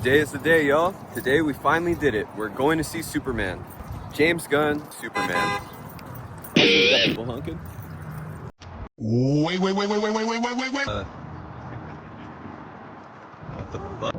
Today is the day, y'all. Today we finally did it. We're going to see Superman. James Gunn, Superman. People honking? Wait. What the fuck?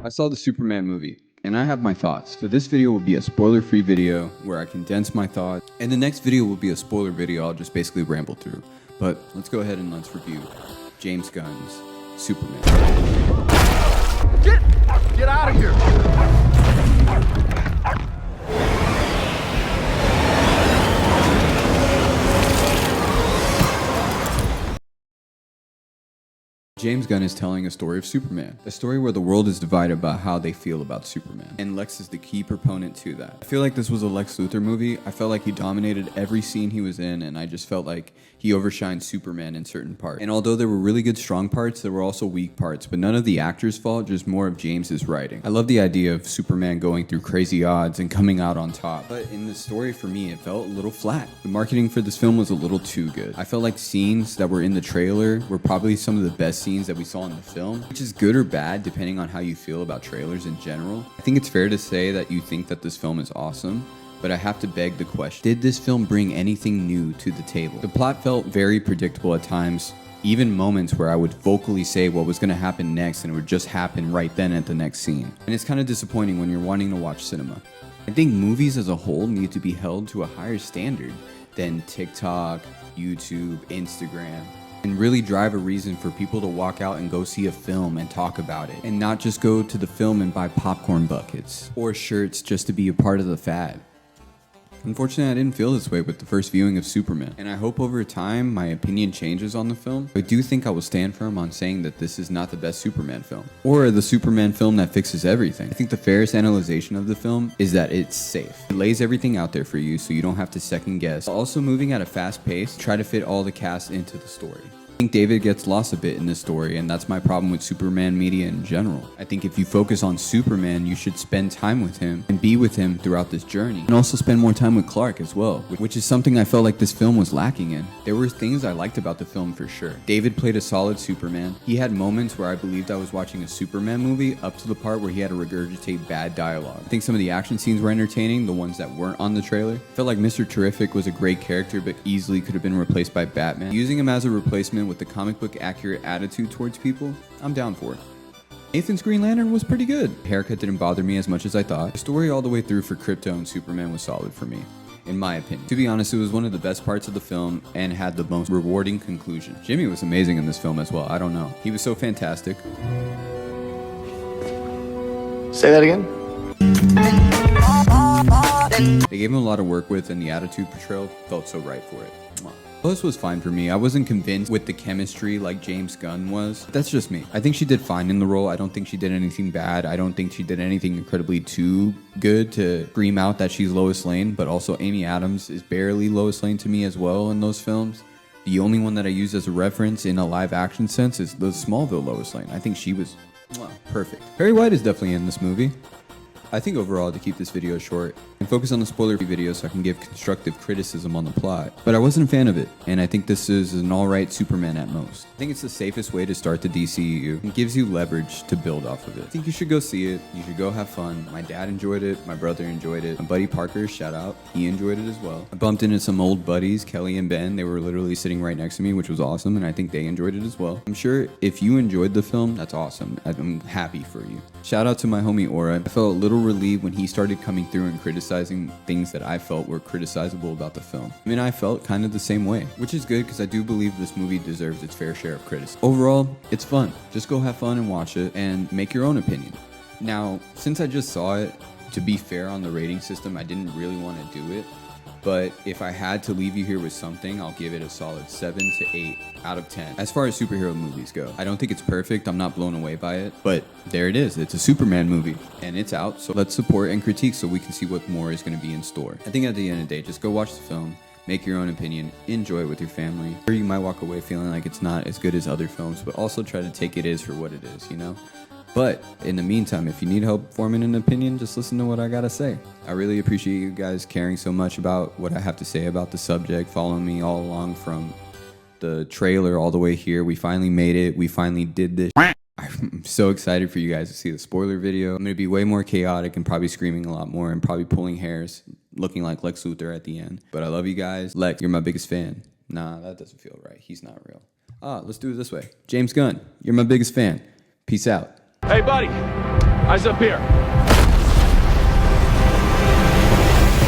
I saw the Superman movie, and I have my thoughts. So this video will be a spoiler-free video where I condense my thoughts, and the next video will be a spoiler video I'll just basically ramble through. But let's go ahead and let's review James Gunn's Superman. Get out of here! James Gunn is telling a story of Superman, a story where the world is divided about how they feel about Superman, and Lex is the key proponent to that. I feel like this was a Lex Luthor movie. I felt like he dominated every scene he was in, and I just felt like he overshined Superman in certain parts. And although there were really good strong parts, there were also weak parts, but none of the actors' fault, just more of James's writing. I love the idea of Superman going through crazy odds and coming out on top, but in the story for me, it felt a little flat. The marketing for this film was a little too good. I felt like scenes that were in the trailer were probably some of the best scenes that we saw in the film, which is good or bad depending on how you feel about trailers in general. I think it's fair to say that you think that this film is awesome, but I have to beg the question, did this film bring anything new to the table? The plot felt very predictable at times, even moments where I would vocally say what was going to happen next and it would just happen right then at the next scene. And it's kind of disappointing when you're wanting to watch cinema. I think movies as a whole need to be held to a higher standard than TikTok, YouTube, Instagram, and really drive a reason for people to walk out and go see a film and talk about it, and not just go to the film and buy popcorn buckets or shirts just to be a part of the fad. Unfortunately, I didn't feel this way with the first viewing of Superman, and I hope over time my opinion changes on the film. I do think I will stand firm on saying that this is not the best Superman film, or the Superman film that fixes everything. I think the fairest analyzation of the film is that it's safe. It lays everything out there for you so you don't have to second guess. Also moving at a fast pace, try to fit all the cast into the story. I think David gets lost a bit in this story, and that's my problem with Superman media in general. I think if you focus on Superman, you should spend time with him and be with him throughout this journey, and also spend more time with Clark as well, which is something I felt like this film was lacking in. There were things I liked about the film for sure. David played a solid Superman. He had moments where I believed I was watching a Superman movie, up to the part where he had to regurgitate bad dialogue. I think some of the action scenes were entertaining, the ones that weren't on the trailer. I felt like Mr. Terrific was a great character, but easily could have been replaced by Batman. Using him as a replacement with the comic book accurate attitude towards people, I'm down for it. Nathan's Green Lantern was pretty good. The haircut didn't bother me as much as I thought. The story all the way through for Krypto and Superman was solid for me, in my opinion. To be honest, it was one of the best parts of the film and had the most rewarding conclusion. Jimmy was amazing in this film as well. I don't know. He was so fantastic. Say that again? They gave him a lot of work with, and the attitude portrayal felt so right for it. Lois was fine for me. I wasn't convinced with the chemistry like James Gunn was. That's just me. I think she did fine in the role. I don't think she did anything bad. I don't think she did anything incredibly too good to scream out that she's Lois Lane, but also Amy Adams is barely Lois Lane to me as well in those films. The only one that I use as a reference in a live action sense is the Smallville Lois Lane. I think she was perfect. Perry White is definitely in this movie. I think overall, to keep this video short and focus on the spoiler-free video so I can give constructive criticism on the plot, but I wasn't a fan of it, and I think this is an alright Superman at most. I think it's the safest way to start the DCEU and gives you leverage to build off of it. I think you should go see it, you should go have fun. My dad enjoyed it, my brother enjoyed it, my buddy Parker, shout out, he enjoyed it as well. I bumped into some old buddies, Kelly and Ben, they were literally sitting right next to me, which was awesome, and I think they enjoyed it as well. I'm sure if you enjoyed the film, that's awesome. I'm happy for you. Shout out to my homie Aura. I felt a little relieved when he started coming through and criticizing things that I felt were criticizable about the film. I mean, I felt kind of the same way, which is good because I do believe this movie deserves its fair share of criticism. Overall, it's fun. Just go have fun and watch it and make your own opinion. Now, since I just saw it, to be fair on the rating system, I didn't really want to do it, But if I had to leave you here with something, I'll give it a solid 7 to 8 out of 10. As far as superhero movies go, I don't think it's perfect. I'm not blown away by it. But there it is. It's a Superman movie. And it's out. So let's support and critique so we can see what more is going to be in store. I think at the end of the day, just go watch the film. Make your own opinion. Enjoy it with your family. Or you might walk away feeling like it's not as good as other films. But also try to take it is for what it is, you know? But in the meantime, if you need help forming an opinion, just listen to what I gotta say. I really appreciate you guys caring so much about what I have to say about the subject, following me all along from the trailer all the way here. We finally made it. We finally did this. I'm so excited for you guys to see the spoiler video. I'm gonna be way more chaotic and probably screaming a lot more and probably pulling hairs, looking like Lex Luthor at the end. But I love you guys. Lex, you're my biggest fan. Nah, that doesn't feel right. He's not real. Let's do it this way. James Gunn, you're my biggest fan. Peace out. Hey, buddy, eyes up here.